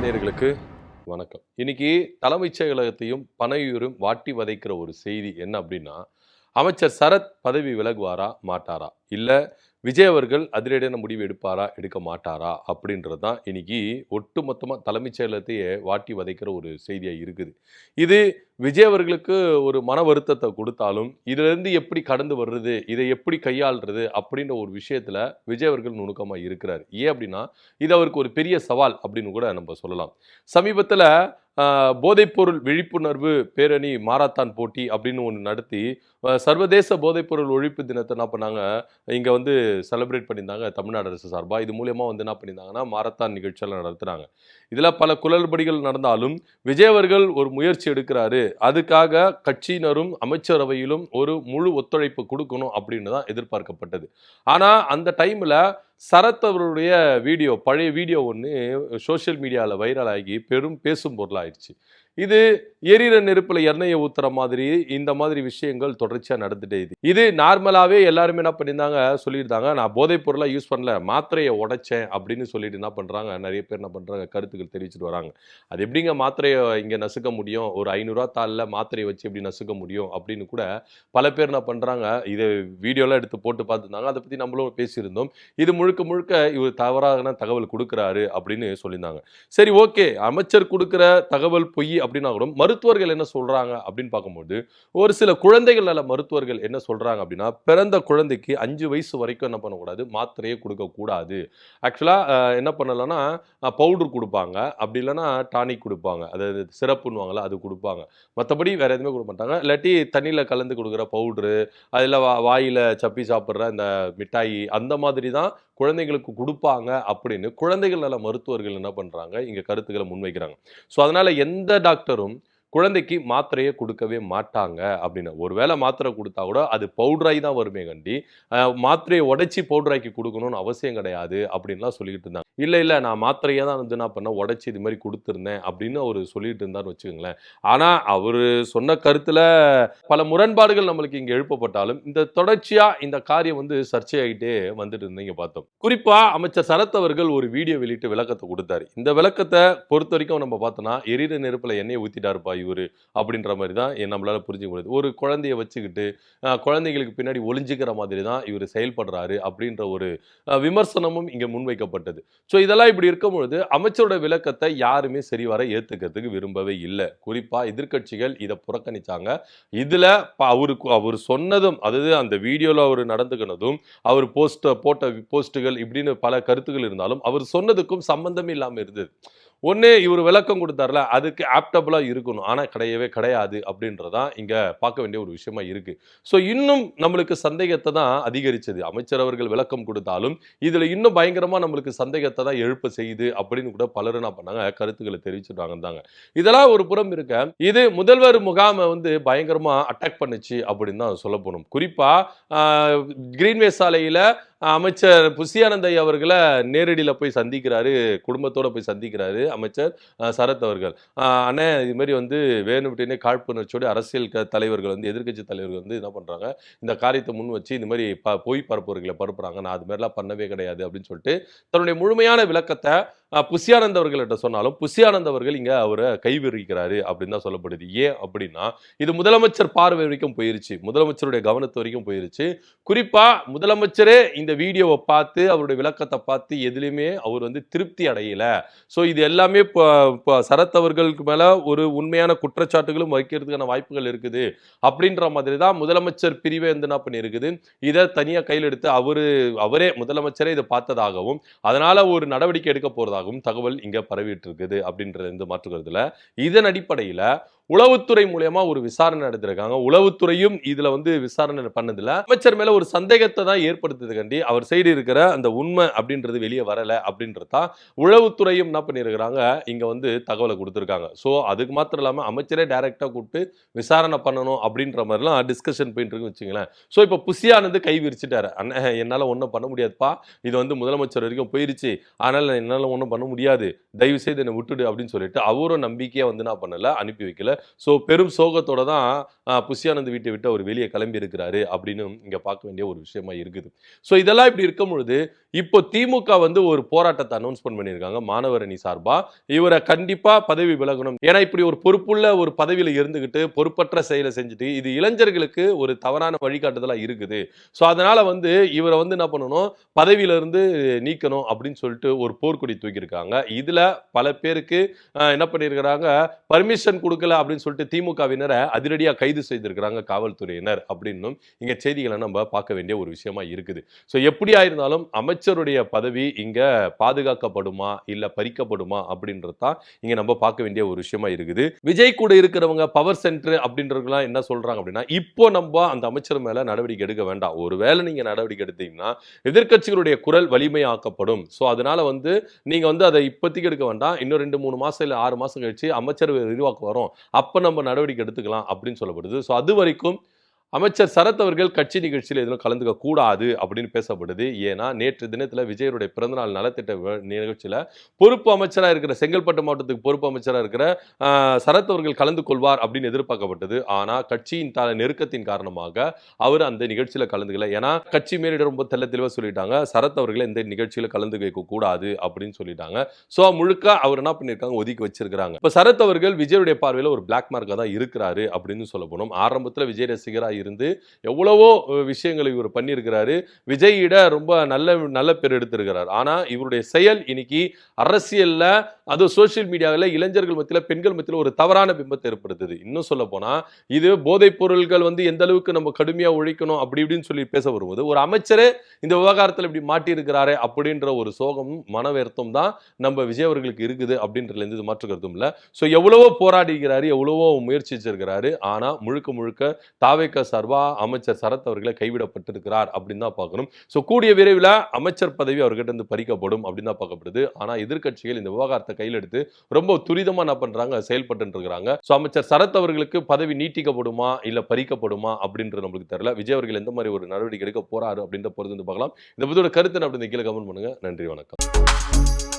நேயர்களுக்கு வணக்கம். இன்னைக்கு தலைமைச் செயலகத்தையும் பனையூரும் வாட்டி வதைக்கிற ஒரு செய்தி என்ன அப்படின்னா, அமைச்சர் சரத் பதவி விலகுவாரா மாட்டாரா, இல்ல விஜய் அவர்கள் அதிரடியான முடிவு எடுப்பாரா எடுக்க மாட்டாரா அப்படின்றது தான் இன்னைக்கு ஒட்டுமொத்தமா தலைமைச் செயலகத்தையே வாட்டி வதைக்கிற ஒரு செய்தியா இருக்குது. இது விஜய் அவர்களுக்கு ஒரு மன வருத்தத்தை கொடுத்தாலும், இதுல இருந்து எப்படி கடந்து வர்றது, இதை எப்படி கையாள்றது அப்படின்ற ஒரு விஷயத்துல விஜய் அவர்கள் நுணுக்கமா இருக்கிறார். ஏன் அப்படின்னா, இது அவருக்கு ஒரு பெரிய சவால் அப்படின்னு கூட நம்ம சொல்லலாம். சமீபத்துல போதைப்பொருள் விழிப்புணர்வு பேரணி மாரத்தான் போட்டி அப்படின்னு ஒன்று நடத்தி சர்வதேச போதைப்பொருள் ஒழிப்பு தினத்தை என்ன பண்ணாங்க, இங்கே வந்து செலிப்ரேட் பண்ணியிருந்தாங்க தமிழ்நாடு அரசு சார்பாக. இது மூலயமா வந்து என்ன பண்ணியிருந்தாங்கன்னா மாரத்தான் நிகழ்ச்சியெல்லாம் நடத்துனாங்க. இதில் பல குளறுபடிகள் நடந்தாலும் விஜய் அவர்கள் ஒரு முயற்சி எடுக்கிறாரு. அதுக்காக கட்சியினரும் அமைச்சரவையிலும் ஒரு முழு ஒத்துழைப்பு கொடுக்கணும் அப்படின்னு தான் எதிர்பார்க்கப்பட்டது. ஆனால் அந்த டைமில் சரத் அவருடைய வீடியோ, பழைய வீடியோ ஒன்று சோஷியல் மீடியாவில் வைரல் ஆகி பெரும் பேசும் பொருளாயிடுச்சு. இது எரியிற நெருப்புல எண்ணெயை ஊத்துற மாதிரி இந்த மாதிரி விஷயங்கள் தொடர்ச்சியா நடந்துட்டே இது நார்மலாவே எல்லாருமே என்ன பண்ணியிருந்தாங்க சொல்லியிருந்தாங்க, நான் போதைப் பொருளா யூஸ் பண்ணல, மாத்திரையை உடைச்சேன் அப்படின்னு சொல்லிட்டு என்ன பண்றாங்க, நிறைய பேர் என்ன பண்றாங்க கருத்துக்கள் தெரிவிச்சுட்டு வராங்க. அது எப்படிங்க மாத்திரையை இங்க நசுக்க முடியும், ஒரு 500 தாளில் மாத்திரையை வச்சு எப்படி நசுக்க முடியும் அப்படின்னு கூட பல பேர் என்ன பண்றாங்க, இதை வீடியோலாம் எடுத்து போட்டு பார்த்துருந்தாங்க. அதை பத்தி நம்மளும் பேசியிருந்தோம். இது முழுக்க முழுக்க இவர் தவறான தகவல் கொடுக்குறாரு அப்படின்னு சொல்லியிருந்தாங்க. சரி, ஓகே, அமைச்சர் கொடுக்குற தகவல் பொய் அப்படின்னா கூட மருத்துவர்கள் என்ன சொல்றாங்க அப்படின்னு பார்க்கும்போது, ஒரு சில குழந்தைகள் நல மருத்துவர்கள் என்ன சொல்றாங்க அப்படின்னா, பிறந்த குழந்தைக்கு 5 வயசு வரைக்கும் என்ன பண்ணக்கூடாது, மாத்திரையே கொடுக்க கூடாது. ஆக்சுவலா என்ன பண்ணலாம்னா பவுடர் கொடுப்பாங்க, அப்படி இல்லைன்னா டானிக் கொடுப்பாங்க, அதாவது சிறப்புன்னுவாங்கல்ல அது கொடுப்பாங்க. மற்றபடி வேற எதுவுமே கொடுக்க மாட்டாங்க. இல்லாட்டி தண்ணியில் கலந்து கொடுக்குற பவுடரு, அதில் வாயில சப்பி சாப்பிட்ற இந்த மிட்டாய், அந்த மாதிரி தான் குழந்தைங்களுக்கு கொடுப்பாங்க அப்படின்னு குழந்தைகள் நல மருத்துவர்கள் என்ன பண்றாங்க, இங்க கருத்துக்களை முன்வைக்கிறாங்க. ஸோ அதனால எந்த டாக்டரும் குழந்தைக்கு மாத்திரையை கொடுக்கவே மாட்டாங்க அப்படின்னு. ஒருவேளை மாத்திரை கொடுத்தா கூட அது பவுடராகி தான் வருமே கண்டி மாத்திரையை உடைச்சி பவுடராக்கி கொடுக்கணும்னு அவசியம் கிடையாது அப்படின்லாம் சொல்லிட்டு இருந்தாங்க. இல்லை நான் மாத்திரையை தான் வந்து என்ன பண்ண உடைச்சி இது மாதிரி கொடுத்துருந்தேன் அப்படின்னு அவர் சொல்லிட்டு இருந்தாருன்னு வச்சுக்கோங்களேன். ஆனால் அவர் சொன்ன கருத்துல பல முரண்பாடுகள் நம்மளுக்கு இங்கே எழுப்பப்பட்டாலும் இந்த தொடர்ச்சியா இந்த காரியம் வந்து சர்ச்சையாகிட்டே வந்துட்டு இருந்தீங்க பார்த்தோம். குறிப்பா அமைச்சர் சரத் அவர்கள் ஒரு வீடியோ வெளியிட்டு விளக்கத்தை கொடுத்தாரு. இந்த விளக்கத்தை பொறுத்த வரைக்கும் நம்ம பார்த்தோம்னா, எரியிற நெருப்புல எண்ணெயை ஊத்திட்டாருப்பா இவரு அப்படின்ற மாதிரி தான் நம்மளால புரிஞ்சுக்க முடியுது. ஒரு குழந்தைய வச்சுக்கிட்டு குழந்தைகளுக்கு பின்னாடி ஒளிஞ்சுக்கிற மாதிரி தான் இவர் செயல்படுறாரு அப்படின்ற ஒரு விமர்சனமும் இங்க முன்வைக்கப்பட்டது. ஸோ இதெல்லாம் இப்படி இருக்கும் பொழுது அமைச்சரோட விளக்கத்தை யாருமே சரிவர ஏத்துக்கிறதுக்கு விரும்பவே இல்லை. குறிப்பா எதிர்க்கட்சிகள் இதை புறக்கணிச்சாங்க. இதுல அவர் சொன்னதும், அதாவது அந்த வீடியோல அவர் நடந்துக்கினதும், அவர் போட்ட போஸ்ட்டுகள் இப்படின்னு பல கருத்துக்கள் இருந்தாலும் அவர் சொன்னதுக்கும் சம்பந்தமே இல்லாம இருந்தது. ஒன்று இவர் விளக்கம் கொடுத்தார்ல, அதுக்கு ஆப்டபுளாக இருக்கணும், ஆனால் கிடையவே கிடையாது அப்படின்றதான் இங்கே பார்க்க வேண்டிய ஒரு விஷயமா இருக்கு. ஸோ இன்னும் நம்மளுக்கு சந்தேகத்தை தான் அதிகரிச்சது. அமைச்சர் அவர்கள் விளக்கம் கொடுத்தாலும் இதில் இன்னும் பயங்கரமாக நம்மளுக்கு சந்தேகத்தை தான் எழுப்ப செய்யுது அப்படின்னு கூட பலரும் என்ன பண்ணாங்க கருத்துக்களை தெரிவிச்சுட்டாங்க தாங்க. இதெல்லாம் ஒரு புறம் இருக்க, இது முதல்வர் முகாமை வந்து பயங்கரமாக அட்டாக் பண்ணுச்சு அப்படின்னு தான் சொல்ல போகணும். குறிப்பாக கிரீன்வே சாலையில் அமைச்சர் புசியானந்த் அவர்களை நேரடியில் போய் சந்திக்கிறாரு, குடும்பத்தோடு போய் சந்திக்கிறாரு அமைச்சர் சரத் அவர்கள். அண்ணே இது மாதிரி வந்து வேணும்ட்டே காழ்ப்புணர்ச்சியோடு அரசியல் தலைவர்கள் வந்து எதிர்க்கட்சி தலைவர்கள் வந்து என்ன பண்ணுறாங்க, இந்த காரியத்தை முன் வச்சு இந்த மாதிரி பொய் பரப்புரைகளை பரப்புறாங்க, நான் அது மாதிரிலாம் பண்ணவே கிடையாது அப்படின்னு சொல்லிட்டு தன்னுடைய முழுமையான விளக்கத்தை புசியானந்த் அவர்கள்ட்ட சொன்னாலும் புசியானந்த் அவர்கள் இங்கே அவரை கைவிரிக்கிறாரு அப்படின்னு தான் சொல்லப்படுது. ஏன் அப்படின்னா, இது முதலமைச்சர் பார்வை வரைக்கும் போயிருச்சு, முதலமைச்சருடைய கவனத்து வரைக்கும் போயிருச்சு. குறிப்பா முதலமைச்சரே இந்த வீடியோவை பார்த்து அவருடைய விளக்கத்தை பார்த்து எதுலையுமே அவர் வந்து திருப்தி அடையல. ஸோ இது எல்லாமே சரத் அவர்களுக்கு மேல ஒரு உண்மையான குற்றச்சாட்டுகளும் வைக்கிறதுக்கான வாய்ப்புகள் இருக்குது அப்படின்ற மாதிரி தான் முதலமைச்சர் பிரிவே வந்து என்ன பண்ணியிருக்குது, இதை தனியாக கையில் எடுத்து அவரே முதலமைச்சரே இதை பார்த்ததாகவும் அதனால ஒரு நடவடிக்கை எடுக்க போறதாகவும் தகவல் இங்க பரவிட்டு இருக்குது அப்படின்றது எந்த மாற்றுக்கிறதுல. இதன் அடிப்படையில் உளவுத்துறை மூலமா ஒரு விசாரணை நடத்திருக்காங்க. உளவுத்துறையும் இதுல வந்து விசாரணை பண்ணதுல அமைச்சர் மேல ஒரு சந்தேகத்தை தான் ஏற்படுத்துது கண்டி அவர் சைடு இருக்கிற அந்த உண்மை அப்படின்றது வெளியே வரல அப்படின்றதா உளவுத்துறையும் என்ன பண்ணிருக்கிறாங்க, இங்க வந்து தகவலை கொடுத்திருக்காங்க. ஸோ அதுக்கு மாத்திரம் இல்லாம அமைச்சரே டைரக்டா கூப்பிட்டு விசாரணை பண்ணணும் அப்படின்ற மாதிரிலாம் டிஸ்கஷன் போயிட்டு இருக்கு வச்சுங்களேன். ஸோ இப்போ புசியானது கை விரிச்சிட்டாரு, அண்ணன் என்னால ஒன்றும் பண்ண முடியாதுப்பா, இது வந்து முதலமைச்சர் வரைக்கும் போயிருச்சு, அதனால என்னால ஒன்றும் பண்ண முடியாது, தயவு செய்து என்னை விட்டுடு அப்படின்னு சொல்லிட்டு அவரும் நம்பிக்கையா வந்து என்ன பண்ணல, அனுப்பி வைக்கல. ஸோ பெரும் சோகத்தோட தான் புஷி ஆனந்த் வீட்டை விட்டு அவர் வெளியே கிளம்பி இருக்கிறாரு அப்படின்னு இங்க பார்க்க வேண்டிய ஒரு விஷயமா இருக்குது. ஸோ இதெல்லாம் இப்படி இருக்கும் பொழுது இப்போ திமுக வந்து ஒரு போராட்டத்தை அனௌன்ஸ்மெண்ட் பண்ணியிருக்காங்க மாணவர் அணி சார்பா. இவரை கண்டிப்பா பதவி விலகணும். ஏன்னா இப்படி ஒரு பொறுப்புள்ள ஒரு பதவியில இருந்துகிட்டு பொறுப்பற்ற செயலை செஞ்சுட்டு இது இளைஞர்களுக்கு ஒரு தவறான வழிகாட்டுதலா இருக்குது. ஸோ அதனால வந்து இவரை வந்து என்ன பண்ணணும், பதவியில இருந்து நீக்கணும் அப்படின்னு சொல்லிட்டு ஒரு போர்க்கொடி தூக்கியிருக்காங்க. இதுல பல பேருக்கு என்ன பண்ணியிருக்கிறாங்க, பர்மிஷன் கொடுக்கல அப்படின்னு சொல்லிட்டு திமுகவினரை அதிரடியா கைது செய்திருக்கிறாங்க காவல்துறையினர் அப்படின்னும் இங்க செய்திகளை நம்ம பார்க்க வேண்டிய ஒரு விஷயமா இருக்குது. ஸோ எப்படியா இருந்தாலும் அமைச்சருடைய பதவி இங்க பாதுகாக்கப்படுமா இல்ல பறிக்கப்படுமா அப்படின்றது தான் இங்க நம்ம பார்க்க வேண்டிய ஒரு விஷயமா இருக்குது. விஜய் கூட இருக்கிறவங்க பவர் சென்டர் அப்படின்றவங்கலாம் என்ன சொல்றாங்க அப்படின்னா, இப்போ நம்ம அந்த அமைச்சர் மேல நடவடிக்கை எடுக்க வேண்டாம். ஒருவேளை நீங்க நடவடிக்கை எடுத்தீங்கன்னா எதிர்க்கட்சிகளுடைய குரல் வலிமையாக்கப்படும். ஸோ அதனால வந்து நீங்க வந்து அதை இப்போதைக்கு எடுக்க வேண்டாம். இன்னும் 2, 3 மாசம் இல்ல 6 மாசம் கழிச்சு அமைச்சரவை விரிவாக்கம் வரும். அப்ப நம்ம நடவடிக்கை எடுத்துக்கலாம் அப்படின்னு சொல்லப்படுது. ஸோ அது வரைக்கும் அமைச்சர் சரத் அவர்கள் கட்சி நிகழ்ச்சியில் எதுவும் கலந்துக்க கூடாது அப்படின்னு பேசப்படுது. ஏன்னா நேற்று தினத்துல விஜயருடைய பிறந்தநாள் நலத்திட்ட நிகழ்ச்சியில பொறுப்பு அமைச்சரா இருக்கிற செங்கல்பட்டு மாவட்டத்துக்கு பொறுப்பு அமைச்சரா இருக்கிற சரத் அவர்கள் கலந்து கொள்வார் அப்படின்னு எதிர்பார்க்கப்பட்டது. ஆனா கட்சியின் நெருக்கத்தின் காரணமாக அவர் அந்த நிகழ்ச்சியில கலந்துக்கல. ஏன்னா கட்சி மேலிடம் ரொம்ப தெளிவா சொல்லிட்டாங்க, சரத் அவர்களை இந்த நிகழ்ச்சியில கலந்துக்க கூடாது அப்படின்னு சொல்லிட்டாங்க. சோ முழுக்க அவர் என்ன பண்ணிருக்காங்க, ஒதுக்கி வச்சிருக்காங்க. இப்ப சரத் அவர்கள் விஜயுடைய பார்வையில ஒரு பிளாக் மார்க்கா தான் இருக்கிறாரு அப்படின்னு சொல்ல போனோம். ஆரம்பத்துல விஜய் ரசிகரா இருந்து எவ்வளவோ விஷயங்களை இவர் பண்ணியிருக்கிறாரு. விஜயிட ரொம்ப நல்ல பேர் எடுத்திருக்கிறார். ஆனா இவருடைய செயல் இன்னைக்கு அரசியல்ல, அது சோசியல் மீடியாவில் இளைஞர்கள் மத்தியில, பெண்கள் மத்தியில ஒரு தவறான பிம்பத்தை ஏற்படுத்துது. இன்னும் சொல்ல போனா இது போதைப் பொருட்கள் வந்து எந்த அளவுக்கு நம்ம கடுமையா ஒழிக்கணும் அப்படி இப்படின்னு சொல்லி பேச வரும்போது ஒரு அமைச்சரே இந்த விவகாரத்தில் இப்படி மாட்டி இருக்கிறாரு அப்படின்ற ஒரு சோகம் மனவருத்தம் தான் நம்ம விஜய் அவர்களுக்கு இருக்குது அப்படின்றதுல எந்த மாற்று கருத்தும் இல்ல. சோ எவ்வளவோ போராடிக்கிறாரு, எவ்வளவோ முயற்சிச்சிருக்கிறாரு. ஆனா முழுக்க தாவேக சார்பா அமைச்சர் சரத் அவர்களை கைவிடப்பட்டிருக்கிறார் அப்படின்னு தான் பார்க்கணும். சோ கூடிய விரைவில் அமைச்சர் பதவி அவர்கிட்ட இருந்து பறிக்கப்படும் அப்படின்னு தான் பார்க்கப்படுது. ஆனா எதிர்க்கட்சிகள் இந்த விவகாரத்தை கையில் எடுத்து ரொம்ப துரிதமா என்ன பண்றாங்க, செயல்பட்டு இருக்காங்க. சோ அமைச்சர் சரத் அவர்களுக்கு பதவி நீட்டிக்கப்படுமா இல்ல பறிக்கப்படுமா அப்படின்றது நம்மளுக்கு தெரியல. விஜய் அவர்கள் எந்த மாதிரி ஒரு நடவடிக்கை எடுக்க போறாரு அப்படின்ற பொறுத்து பார்க்கலாம். இந்த பத்தியோட கருத்து அப்படின்னு கீழே கமெண்ட் பண்ணுங்க. நன்றி, வணக்கம்.